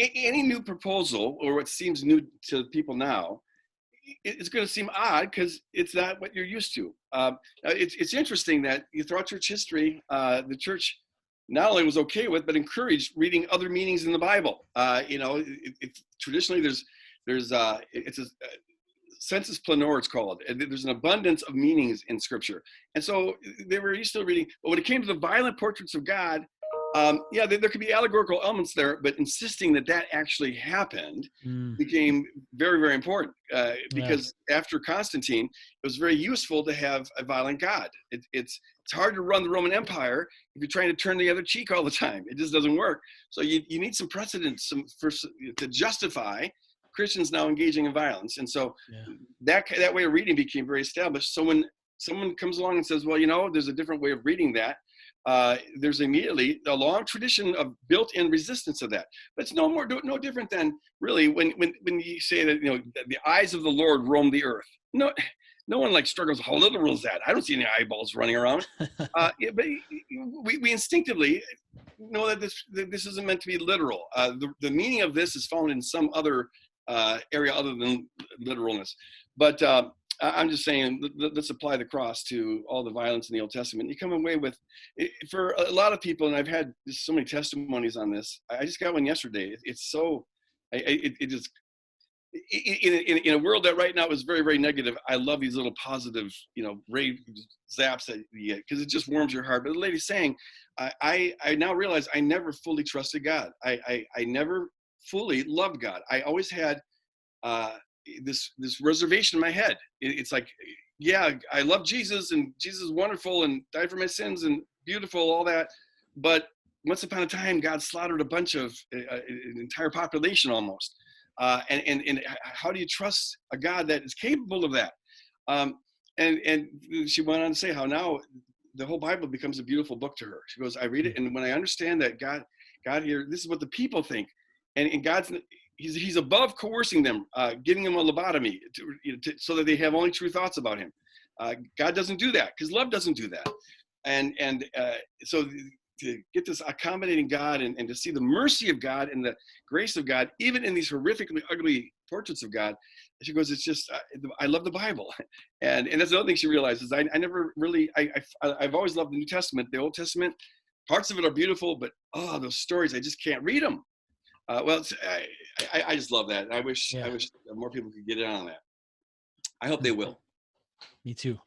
any new proposal or what seems new to people now, it's going to seem odd because it's not what you're used to. It's interesting that throughout church history, the church not only was okay with, but encouraged reading other meanings in the Bible. Traditionally it's a sensus plenior, it's called. And there's an abundance of meanings in Scripture, and so they were used to reading. But when it came to the violent portraits of God, there could be allegorical elements there, but insisting that actually happened became very, very important because after Constantine, it was very useful to have a violent God. It's hard to run the Roman Empire if you're trying to turn the other cheek all the time. It just doesn't work. So you need some precedent to justify Christians now engaging in violence. And so that way of reading became very established. So when someone comes along and says, well, there's a different way of reading that, there's immediately a long tradition of built-in resistance of that. But it's no different than really when you say that the eyes of the Lord roam the earth. No one struggles. How literal is that? I don't see any eyeballs running around. But we instinctively know that this isn't meant to be literal. The meaning of this is found in some other area other than literalness. But I'm just saying, let's apply the cross to all the violence in the Old Testament. You come away with, for a lot of people, and I've had just so many testimonies on this. I just got one yesterday. It's so, it just, in a world that right now is very, very negative, I love these little positive, ray zaps that you get, because it just warms your heart. But the lady's saying, I now realize I never fully trusted God. I never fully loved God. I always had this reservation in my head. It's like, yeah, I love Jesus, and Jesus is wonderful and died for my sins and beautiful, all that. But once upon a time, God slaughtered a bunch of an entire population almost. And how do you trust a God that is capable of that? And she went on to say how now the whole Bible becomes a beautiful book to her. She goes, I read it, and when I understand that God here, this is what the people think, and God's He's above coercing them, giving them a lobotomy so that they have only true thoughts about Him. God doesn't do that because love doesn't do that. And so to get this accommodating God and to see the mercy of God and the grace of God, even in these horrifically ugly portraits of God, she goes, it's just, I love the Bible. And that's another thing she realizes. I never really, I've always loved the New Testament. The Old Testament, parts of it are beautiful, but those stories, I just can't read them. I just love that. I wish more people could get in on that. I hope they will. Me too.